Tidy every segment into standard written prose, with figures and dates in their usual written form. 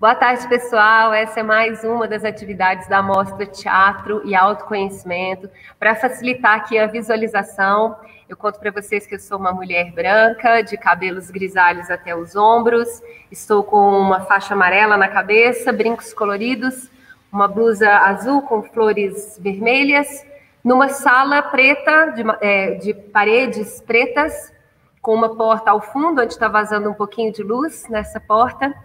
Boa tarde, pessoal. Essa é mais uma das atividades da Mostra Teatro e Autoconhecimento. Para facilitar aqui a visualização, eu conto para vocês que eu sou uma mulher branca, de cabelos grisalhos até os ombros. Estou com uma faixa amarela na cabeça, brincos coloridos, uma blusa azul com flores vermelhas, numa sala preta, de paredes pretas, com uma porta ao fundo, onde está vazando um pouquinho de luz nessa porta.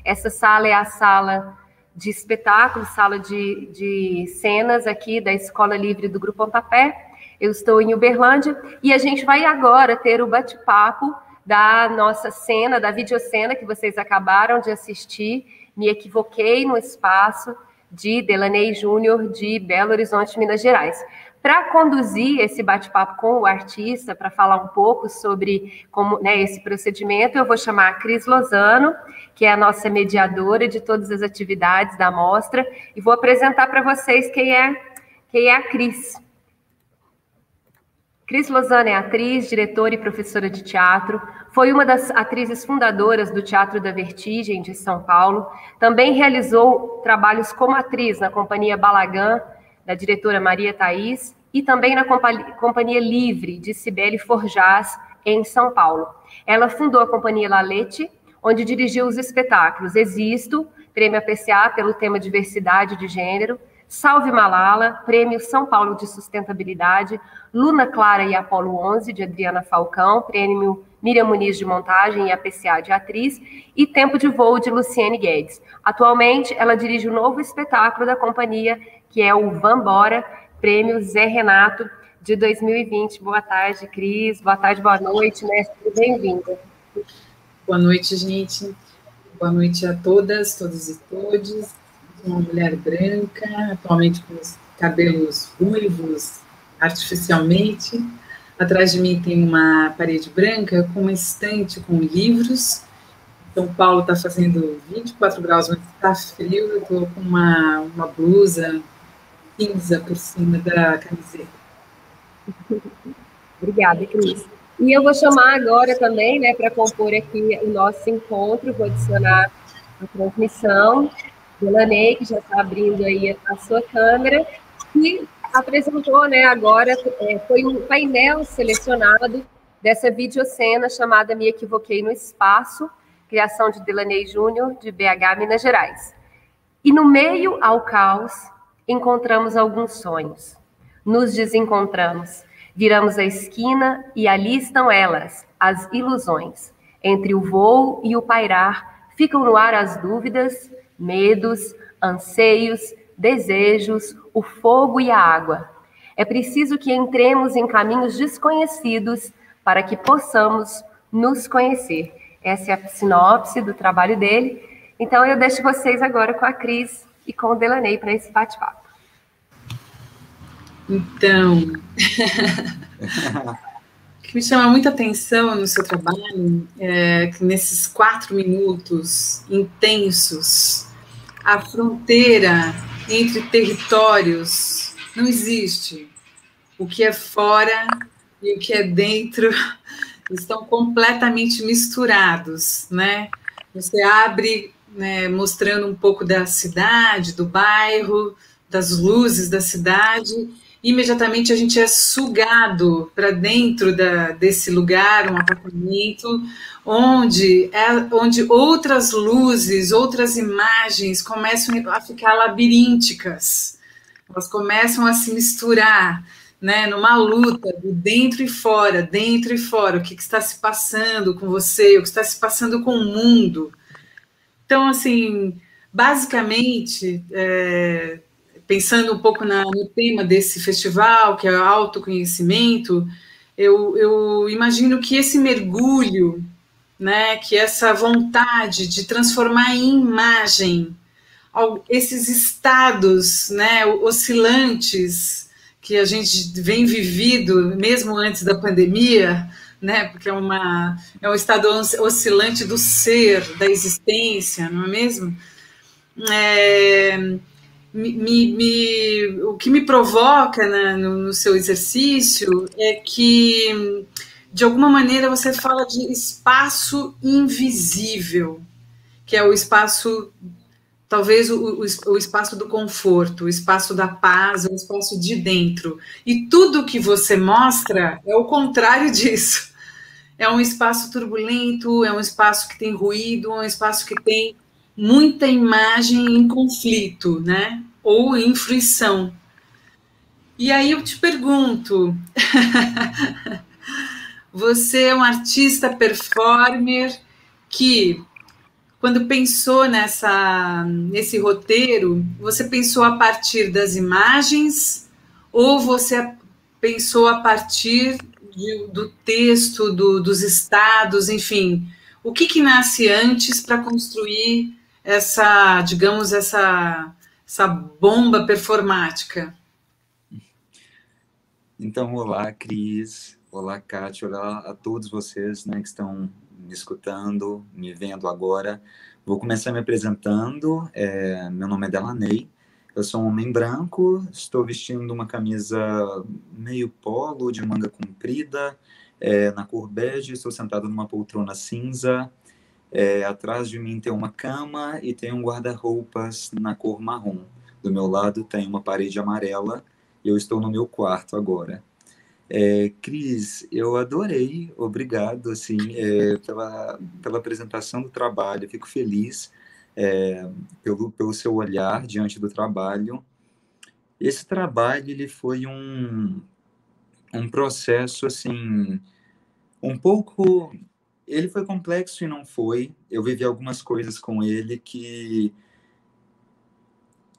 Essa sala é a sala de espetáculos, sala de cenas aqui da Escola Livre do Grupo Pontapé. Eu estou em Uberlândia e a gente vai agora ter o bate-papo da nossa cena, da videocena que vocês acabaram de assistir. Me equivoquei no espaço, de Delaney Júnior, de Belo Horizonte, Minas Gerais. Para conduzir esse bate-papo com o artista, para falar um pouco sobre como, esse procedimento, eu vou chamar a Cris Lozano, que é a nossa mediadora de todas as atividades da mostra, e vou apresentar para vocês quem é a Cris. Cris Lozano é atriz, diretora e professora de teatro, foi uma das atrizes fundadoras do Teatro da Vertigem de São Paulo, também realizou trabalhos como atriz na Companhia Balagã, da diretora Maria Thaís, e também na Companhia Livre, de Cibele Forjaz, em São Paulo. Ela fundou a Companhia Lalete, onde dirigiu os espetáculos Existo, Prêmio APCA pelo tema Diversidade de Gênero, Salve Malala, Prêmio São Paulo de Sustentabilidade, Luna Clara e Apolo 11, de Adriana Falcão, Prêmio Miriam Muniz de Montagem e APCA de Atriz, e Tempo de Voo, de Luciene Guedes. Atualmente, ela dirige o novo espetáculo da companhia, que é o Vambora, Prêmio Zé Renato, de 2020. Boa tarde, Cris. Boa tarde, boa noite, mestre. Bem-vinda. Boa noite, gente. Boa noite a todas, todos e todes. Uma mulher branca, atualmente com os cabelos ruivos artificialmente. Atrás de mim tem uma parede branca com uma estante com livros. São Paulo está fazendo 24 graus, mas está frio. Eu estou com uma blusa cinza por cima da camiseta. Obrigada, Cris. E eu vou chamar agora também, para compor aqui o nosso encontro, vou adicionar a transmissão. Delaney, que já está abrindo aí a sua câmera, e apresentou, agora, foi um painel selecionado dessa videocena chamada Me Equivoquei no Espaço, criação de Delaney Júnior, de BH, Minas Gerais. E no meio ao caos, encontramos alguns sonhos. Nos desencontramos, viramos a esquina e ali estão elas, as ilusões. Entre o voo e o pairar, ficam no ar as dúvidas, medos, anseios, desejos, o fogo e a água. É preciso que entremos em caminhos desconhecidos para que possamos nos conhecer. Essa é a sinopse do trabalho dele. Então, eu deixo vocês agora com a Cris e com o Delaney para esse bate-papo. Então, o que me chama muita atenção no seu trabalho é que nesses 4 minutos intensos, a fronteira entre territórios não existe. O que é fora e o que é dentro estão completamente misturados, Você abre, mostrando um pouco da cidade, do bairro, das luzes da cidade. Imediatamente a gente é sugado para dentro desse lugar, um apartamento, onde outras luzes, outras imagens começam a ficar labirínticas. Elas começam a se misturar, numa luta de dentro e fora, dentro e fora. O que está se passando com você, o que está se passando com o mundo. Então, assim, basicamente, pensando um pouco no tema desse festival, que é o autoconhecimento, eu imagino que esse mergulho, que essa vontade de transformar em imagem esses estados oscilantes que a gente vem vivido, mesmo antes da pandemia, porque é um estado oscilante do ser, da existência, não é mesmo? O que me provoca no seu exercício é que, de alguma maneira, você fala de espaço invisível, que é o espaço talvez o espaço do conforto, o espaço da paz, o espaço de dentro. E tudo que você mostra é o contrário disso. É um espaço turbulento, é um espaço que tem ruído, é um espaço que tem muita imagem em conflito, né? Ou em fruição. E aí eu te pergunto, você é um artista performer que, quando pensou nesse roteiro, você pensou a partir das imagens ou você pensou a partir do texto, dos estados, enfim? O que nasce antes para construir essa, digamos, essa bomba performática? Então, olá, Cris. Olá, Kátia. Olá a todos vocês, né, que estão me escutando, me vendo agora. Vou começar me apresentando. Meu nome é Delaney. Eu sou um homem branco. Estou vestindo uma camisa meio polo, de manga comprida, na cor bege. Estou sentado numa poltrona cinza. Atrás de mim tem uma cama e tem um guarda-roupas na cor marrom. Do meu lado tem uma parede amarela. Eu estou no meu quarto agora. Cris, eu adorei, obrigado, assim, pela apresentação do trabalho. Fico feliz pelo seu olhar diante do trabalho. Esse trabalho, ele foi um processo, assim, um pouco... Ele foi complexo e não foi. Eu vivi algumas coisas com ele que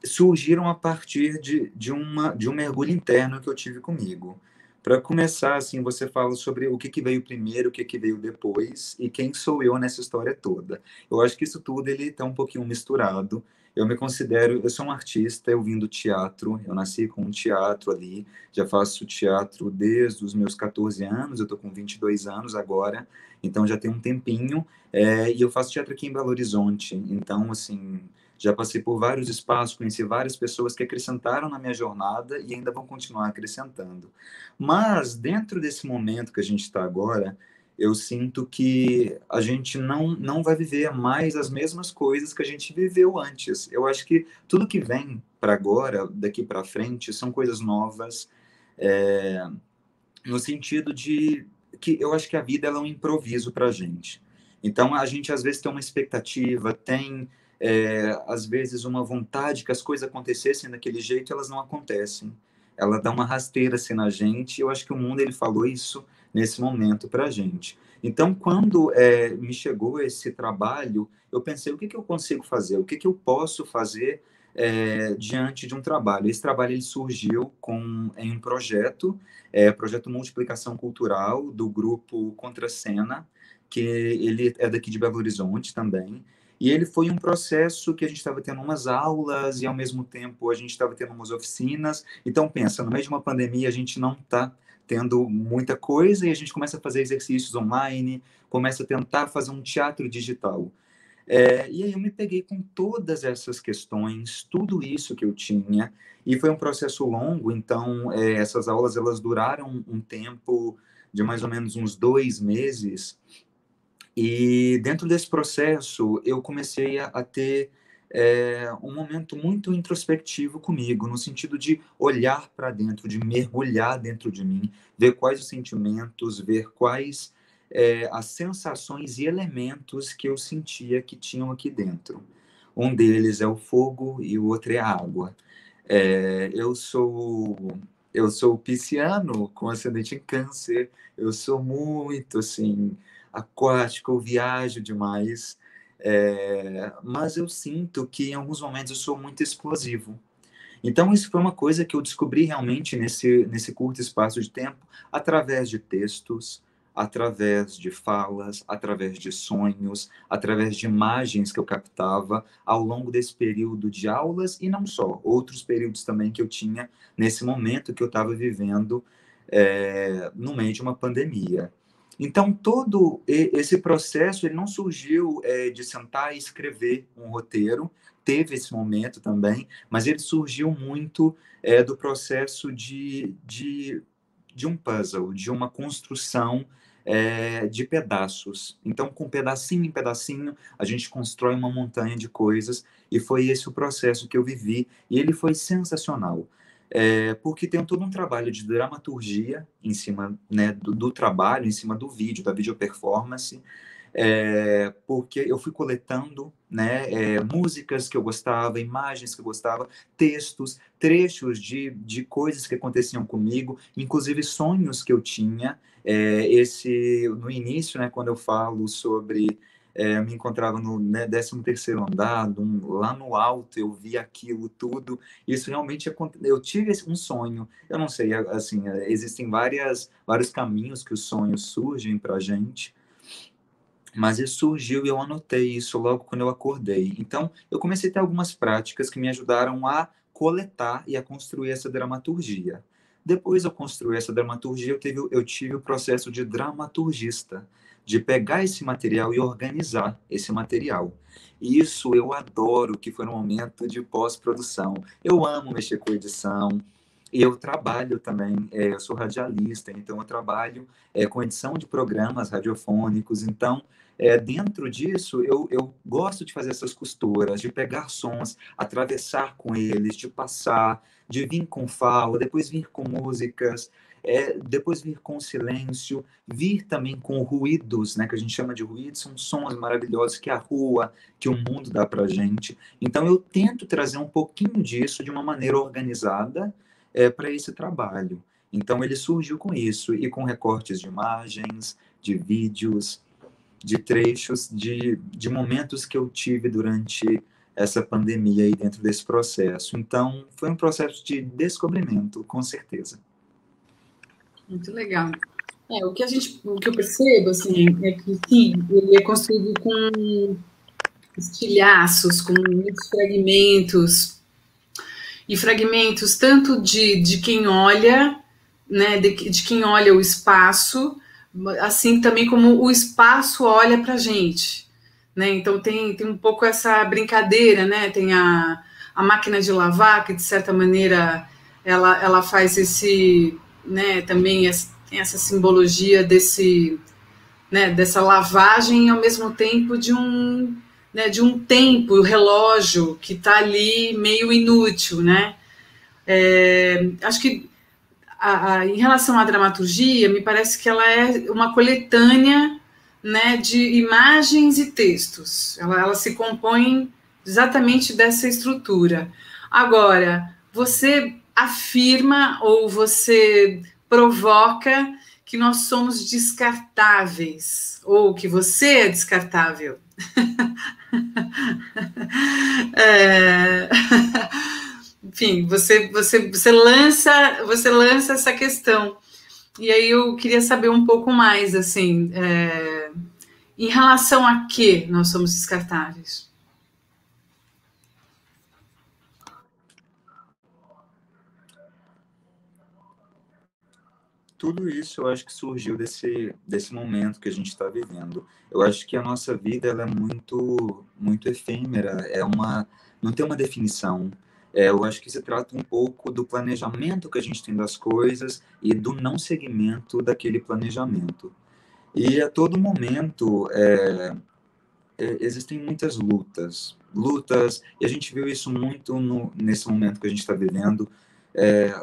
surgiram a partir de um mergulho interno que eu tive comigo. Para começar, assim, você fala sobre o que veio primeiro, o que veio depois e quem sou eu nessa história toda. Eu acho que isso tudo ele está um pouquinho misturado. Eu sou um artista, eu vim do teatro, eu nasci com um teatro ali, já faço teatro desde os meus 14 anos, eu estou com 22 anos agora, então já tem um tempinho, e eu faço teatro aqui em Belo Horizonte, então, assim, já passei por vários espaços, conheci várias pessoas que acrescentaram na minha jornada e ainda vão continuar acrescentando. Mas, dentro desse momento que a gente está agora, eu sinto que a gente não vai viver mais as mesmas coisas que a gente viveu antes. Eu acho que tudo que vem para agora, daqui para frente, são coisas novas, no sentido de que eu acho que a vida ela é um improviso para a gente. Então, a gente às vezes tem uma expectativa, tem às vezes uma vontade que as coisas acontecessem daquele jeito, elas não acontecem. Ela dá uma rasteira assim na gente, e eu acho que o mundo ele falou isso nesse momento para a gente. Então, quando me chegou esse trabalho, eu pensei, o que eu consigo fazer? O que eu posso fazer diante de um trabalho? Esse trabalho ele surgiu em um projeto Multiplicação Cultural, do grupo Contracena, que ele é daqui de Belo Horizonte também. E ele foi um processo que a gente estava tendo umas aulas e, ao mesmo tempo, a gente estava tendo umas oficinas. Então, pensa, no meio de uma pandemia, a gente não está tendo muita coisa e a gente começa a fazer exercícios online, começa a tentar fazer um teatro digital. E aí eu me peguei com todas essas questões, tudo isso que eu tinha, e foi um processo longo, então essas aulas elas duraram um tempo de mais ou menos uns 2 meses, e dentro desse processo, eu comecei a ter um momento muito introspectivo comigo, no sentido de olhar para dentro, de mergulhar dentro de mim, ver quais os sentimentos, ver quais as sensações e elementos que eu sentia que tinham aqui dentro. Um deles é o fogo e o outro é a água. Eu sou pisciano com ascendente em câncer, eu sou muito, assim, aquático, eu viajo demais, mas eu sinto que em alguns momentos eu sou muito explosivo. Então, isso foi uma coisa que eu descobri realmente nesse curto espaço de tempo, através de textos, através de falas, através de sonhos, através de imagens que eu captava ao longo desse período de aulas e não só, outros períodos também que eu tinha nesse momento que eu estava vivendo no meio de uma pandemia. Então, todo esse processo ele não surgiu de sentar e escrever um roteiro, teve esse momento também, mas ele surgiu muito do processo de um puzzle, de uma construção de pedaços. Então, com pedacinho em pedacinho, a gente constrói uma montanha de coisas, e foi esse o processo que eu vivi, e ele foi sensacional. Porque tem todo um trabalho de dramaturgia em cima, né, do trabalho, em cima do vídeo, da video performance, porque eu fui coletando, né, músicas que eu gostava, imagens que eu gostava, textos, trechos de coisas que aconteciam comigo, inclusive sonhos que eu tinha. No início, né, quando eu falo sobre eu me encontrava no, né, 13º andar, lá no alto, eu vi aquilo tudo. Isso realmente eu tive um sonho. Eu não sei, assim, existem vários caminhos que os sonhos surgem para a gente, mas isso surgiu e eu anotei isso logo quando eu acordei. Então, eu comecei a ter algumas práticas que me ajudaram a coletar e a construir essa dramaturgia. Depois eu construí essa dramaturgia, eu tive o processo de dramaturgista, de pegar esse material e organizar esse material. E isso eu adoro, que foi no momento de pós-produção. Eu amo mexer com edição, e eu trabalho também, eu sou radialista, então eu trabalho com edição de programas radiofônicos. Então, dentro disso, eu gosto de fazer essas costuras, de pegar sons, atravessar com eles, de passar, de vir com fala, depois vir com músicas, depois vir com silêncio, vir também com ruídos, né, que a gente chama de ruídos, são sons maravilhosos que a rua, que o mundo dá para a gente. Então, eu tento trazer um pouquinho disso de uma maneira organizada, para esse trabalho. Então, ele surgiu com isso, e com recortes de imagens, de vídeos, de trechos, de momentos que eu tive durante essa pandemia aí dentro desse processo. Então, foi um processo de descobrimento, com certeza. Muito legal. O que eu percebo, assim, é que, sim, ele é construído com estilhaços, com muitos fragmentos, e fragmentos tanto de quem olha, né, de quem olha o espaço, assim também como o espaço olha para a gente, né? Então tem um pouco essa brincadeira, né? Tem a máquina de lavar, que de certa maneira ela faz esse, né, também tem essa simbologia desse, né, dessa lavagem, ao mesmo tempo de um tempo, o relógio que está ali meio inútil, né? Acho que em relação à dramaturgia, me parece que ela é uma coletânea, né, de imagens e textos. Ela se compõe exatamente dessa estrutura. Agora, você afirma ou você provoca que nós somos descartáveis, ou que você é descartável. Enfim, você lança essa questão. E aí eu queria saber um pouco mais, assim, em relação a que nós somos descartáveis. Tudo isso eu acho que surgiu desse momento que a gente está vivendo. Eu acho que a nossa vida ela é muito, muito efêmera, não tem uma definição. Eu acho que se trata um pouco do planejamento que a gente tem das coisas e do não seguimento daquele planejamento. E a todo momento existem muitas lutas, e a gente viu isso muito nesse momento que a gente está vivendo,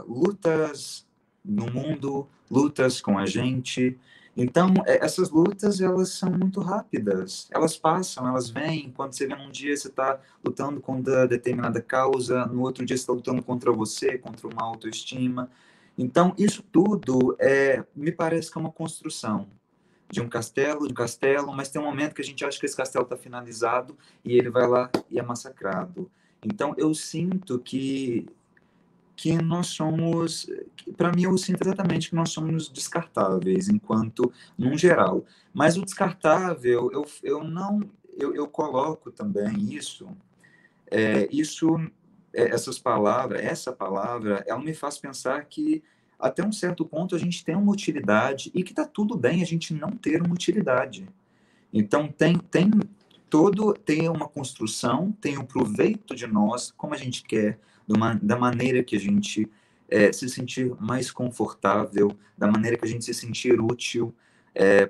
lutas no mundo, lutas com a gente. Então, essas lutas, elas são muito rápidas, elas passam, elas vêm. Quando você vê um dia você está lutando contra determinada causa, no outro dia você está lutando contra você, contra uma autoestima. Então, isso tudo me parece que é uma construção de um castelo, mas tem um momento que a gente acha que esse castelo está finalizado e ele vai lá e é massacrado. Então, eu sinto que nós somos, para mim, eu sinto exatamente que nós somos descartáveis, enquanto, num geral. Mas o descartável, eu coloco também essa palavra, ela me faz pensar que, até um certo ponto, a gente tem uma utilidade e que está tudo bem a gente não ter uma utilidade. Então, tem uma construção, tem o proveito de nós, como a gente quer, da maneira que a gente se sentir mais confortável, da maneira que a gente se sentir útil,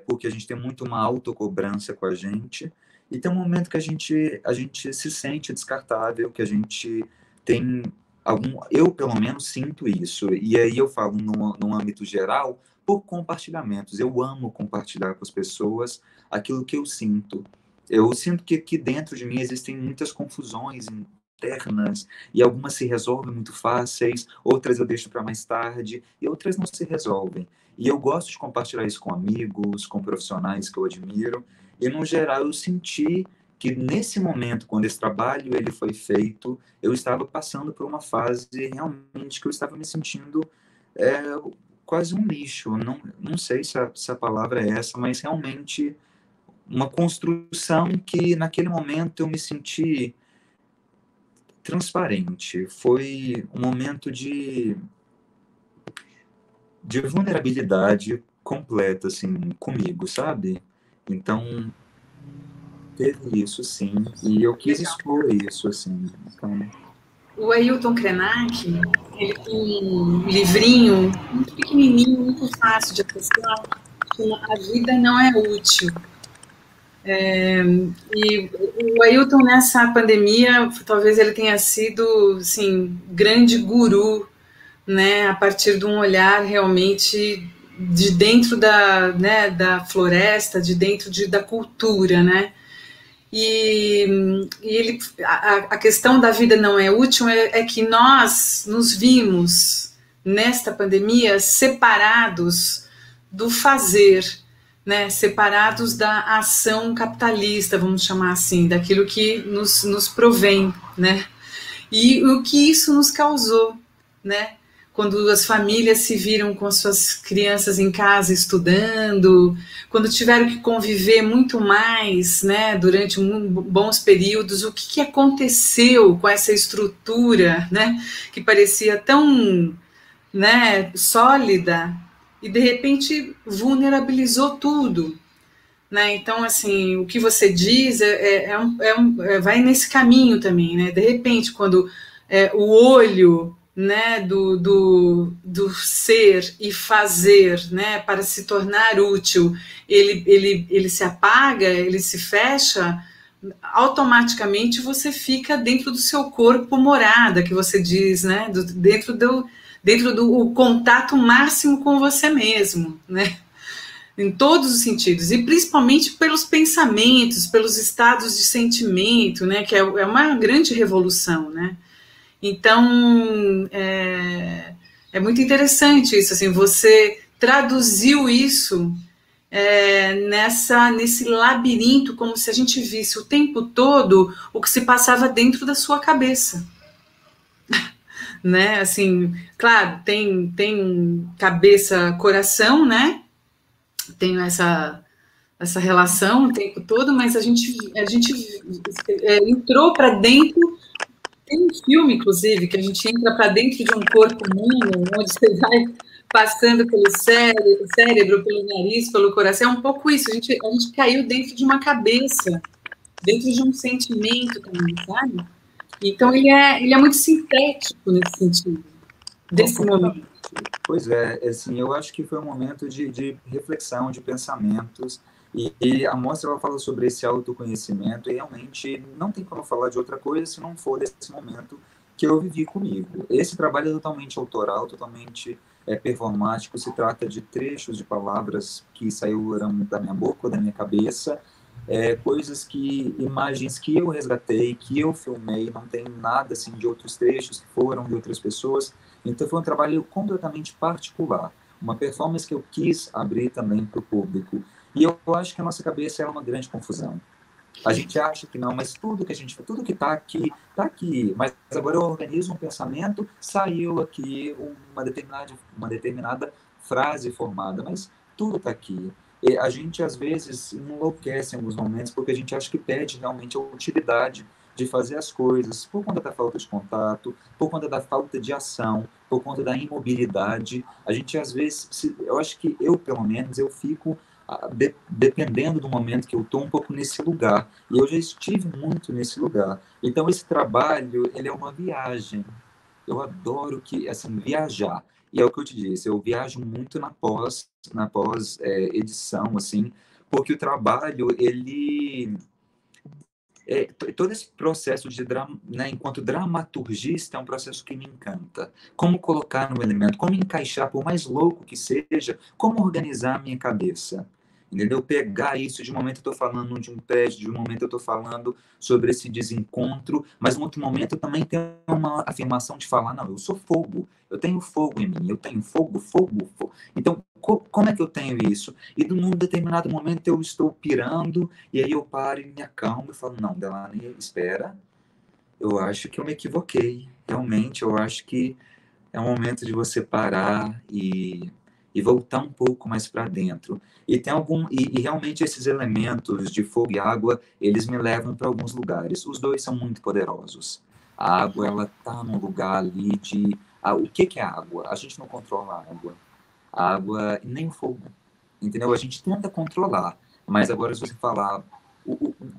porque a gente tem muito uma autocobrança com a gente, e tem um momento que a gente se sente descartável, que a gente tem eu pelo menos sinto isso, e aí eu falo no âmbito geral, por compartilhamentos. Eu amo compartilhar com as pessoas aquilo que eu sinto. Eu sinto que aqui dentro de mim existem muitas confusões internas, e algumas se resolvem muito fáceis, outras eu deixo para mais tarde, e outras não se resolvem. E eu gosto de compartilhar isso com amigos, com profissionais que eu admiro, e no geral eu senti que nesse momento, quando esse trabalho ele foi feito, eu estava passando por uma fase realmente que eu estava me sentindo é, quase um lixo. Não sei se a palavra é essa, mas realmente uma construção que naquele momento eu me senti transparente. Foi um momento de vulnerabilidade completa, assim, comigo, sabe? Então, teve isso, sim, e eu quis expor isso, assim. Então... O Ailton Krenak, ele tem um livrinho muito pequenininho, muito fácil de acessar, chama A Vida Não É Útil. E o Ailton, nessa pandemia, talvez ele tenha sido, assim, grande guru, né, a partir de um olhar realmente de dentro da floresta, de dentro da cultura, né? E a questão da vida não é útil é que nós nos vimos nesta pandemia separados do fazer, né? Separados da ação capitalista, vamos chamar assim, daquilo que nos provém, né? E o que isso nos causou, né? Quando as famílias se viram com suas crianças em casa estudando, quando tiveram que conviver muito mais, né, durante bons períodos, o que aconteceu com essa estrutura, né, que parecia tão, né, sólida e de repente vulnerabilizou tudo, né? Então, assim, o que você diz vai nesse caminho também, né? De repente, quando o olho, né, do ser e fazer, né, para se tornar útil, ele se apaga, ele se fecha, automaticamente você fica dentro do seu corpo morada, que você diz, né, dentro do contato máximo com você mesmo, né, em todos os sentidos, e principalmente pelos pensamentos, pelos estados de sentimento, né, que é uma grande revolução, né. Então, é muito interessante isso, assim, você traduziu isso nesse labirinto, como se a gente visse o tempo todo o que se passava dentro da sua cabeça. Né, assim, claro, tem cabeça, coração, né, tem essa relação o tempo todo, mas a gente entrou para dentro. Tem um filme, inclusive, que a gente entra para dentro de um corpo humano, onde você vai passando pelo cérebro, pelo nariz, pelo coração. É um pouco isso. A gente caiu dentro de uma cabeça, dentro de um sentimento também, sabe? Então, ele é muito sintético nesse sentido, desse momento. Pois é, assim, eu acho que foi um momento de reflexão, de pensamentos, e a mostra ela fala sobre esse autoconhecimento, e realmente não tem como falar de outra coisa se não for desse momento que eu vivi comigo. Esse trabalho é totalmente autoral, totalmente performático, se trata de trechos de palavras que saíram da minha boca ou da minha cabeça, imagens que eu resgatei, que eu filmei, não tem nada assim de outros trechos que foram de outras pessoas. Então foi um trabalho completamente particular, uma performance que eu quis abrir também para o público. E eu acho que a nossa cabeça é uma grande confusão. A gente acha que não, mas tudo que está aqui, está aqui. Mas agora eu organizo um pensamento, saiu aqui uma determinada frase formada, mas tudo está aqui. E a gente, às vezes, enlouquece em alguns momentos, porque a gente acha que perde realmente a utilidade de fazer as coisas, por conta da falta de contato, por conta da falta de ação, por conta da imobilidade. A gente, às vezes, eu acho que eu, pelo menos, eu fico dependendo do momento que eu estou um pouco nesse lugar. E eu já estive muito nesse lugar. Então, esse trabalho, ele é uma viagem. Eu adoro que, assim, viajar. E é o que eu te disse, eu viajo muito na pós edição, assim, porque o trabalho, ele todo esse processo de drama, né, enquanto dramaturgista, é um processo que me encanta. Como colocar no elemento, como encaixar, por mais louco que seja, como organizar a minha cabeça. Entendeu? Pegar isso, de um momento eu estou falando de um prédio, de um momento eu estou falando sobre esse desencontro, mas no outro momento eu também tenho uma afirmação de falar, não, eu sou fogo, eu tenho fogo em mim, eu tenho fogo, fogo, fogo. Então, como é que eu tenho isso? E num determinado momento eu estou pirando, e aí eu paro e me acalmo e falo, não, Delaney, espera, eu acho que eu me equivoquei. Realmente, eu acho que é um momento de você parar e voltar um pouco mais para dentro. E tem e realmente esses elementos de fogo e água, eles me levam para alguns lugares. Os dois são muito poderosos. A água, ela tá num lugar ali de o que é água? A gente não controla a água. A água nem o fogo, entendeu? A gente tenta controlar, mas agora se você falar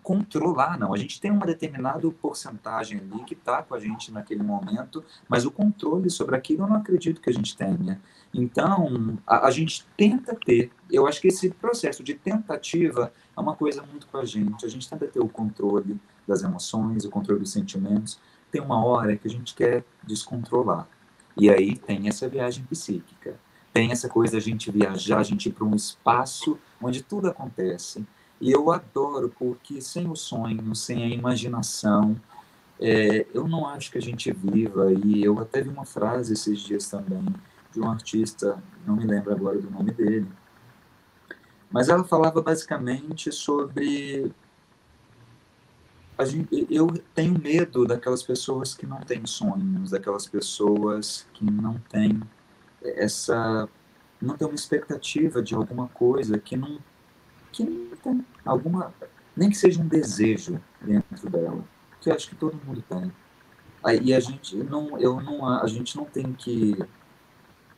controlar, não, a gente tem uma determinada porcentagem ali que está com a gente naquele momento, mas o controle sobre aquilo eu não acredito que a gente tenha. Então, a gente tenta ter, eu acho que esse processo de tentativa é uma coisa muito com a gente tenta ter o controle das emoções, o controle dos sentimentos, tem uma hora que a gente quer descontrolar, e aí tem essa viagem psíquica. Tem essa coisa de a gente viajar, a gente ir para um espaço onde tudo acontece. E eu adoro, porque sem o sonho, sem a imaginação, eu não acho que a gente viva. E eu até vi uma frase esses dias também, de um artista, não me lembro agora do nome dele, mas ela falava basicamente sobre... eu tenho medo daquelas pessoas que não têm sonhos, daquelas pessoas que não têm não tem uma expectativa de alguma coisa que não tem alguma, nem que seja um desejo dentro dela, que eu acho que todo mundo tem. Aí a gente não tem que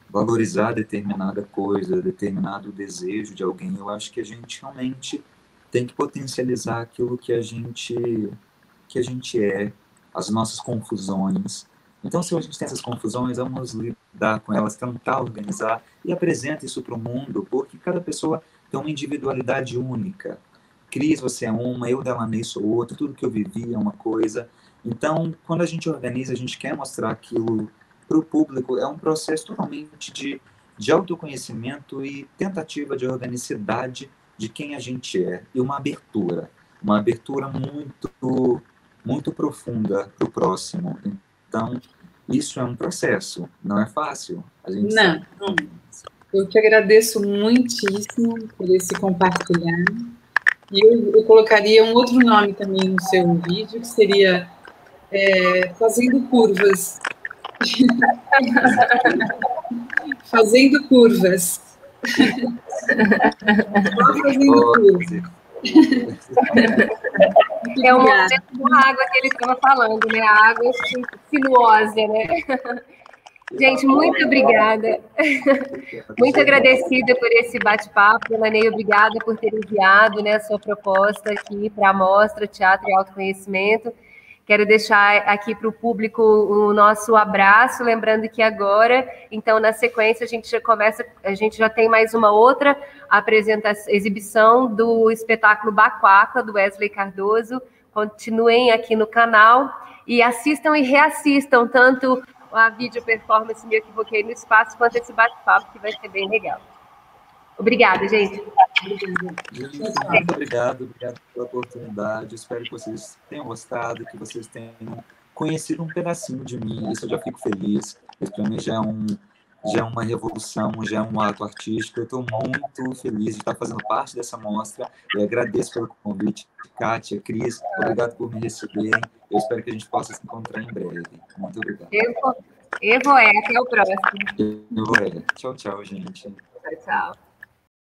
valorizar determinada coisa, determinado desejo de alguém. Eu acho que a gente realmente tem que potencializar aquilo que a gente é, as nossas confusões. Então, se a gente tem essas confusões, vamos lidar com elas, tentar organizar e apresentar isso para o mundo, porque cada pessoa tem uma individualidade única. Cris, você é uma, eu, Delaney, sou outra, tudo que eu vivi é uma coisa. Então, quando a gente organiza, a gente quer mostrar aquilo para o público, é um processo totalmente de autoconhecimento e tentativa de organicidade de quem a gente é, e uma abertura muito, muito profunda para o próximo. Então, isso é um processo, não é fácil. A gente não, sabe. Eu te agradeço muitíssimo por esse compartilhar. E eu colocaria um outro nome também no seu vídeo, que seria Fazendo Curvas. Fazendo curvas. Só fazendo curvas. É o movimento da água que ele estava falando, né? A água sinuosa, né? Gente, muito obrigada. Muito agradecida por esse bate-papo. Delaney, obrigada por ter enviado, né, a sua proposta aqui para a Mostra Teatro e Autoconhecimento. Quero deixar aqui para o público o nosso abraço, lembrando que agora, então, na sequência, a gente já tem mais uma outra exibição do espetáculo Baquaca, do Wesley Cardoso. Continuem aqui no canal e assistam e reassistam tanto a vídeo performance Me Equivoquei no Espaço, quanto esse bate-papo, que vai ser bem legal. Obrigada, gente. Muito obrigado pela oportunidade. Espero que vocês tenham gostado, que vocês tenham conhecido um pedacinho de mim. Isso eu já fico feliz. Isso para mim já é uma revolução, já é um ato artístico. Eu estou muito feliz de estar fazendo parte dessa mostra. Eu agradeço pelo convite, Kátia, Cris. Obrigado por me receberem. Eu espero que a gente possa se encontrar em breve. Muito obrigado. Até o próximo. Tchau, tchau, gente. Tchau, tchau.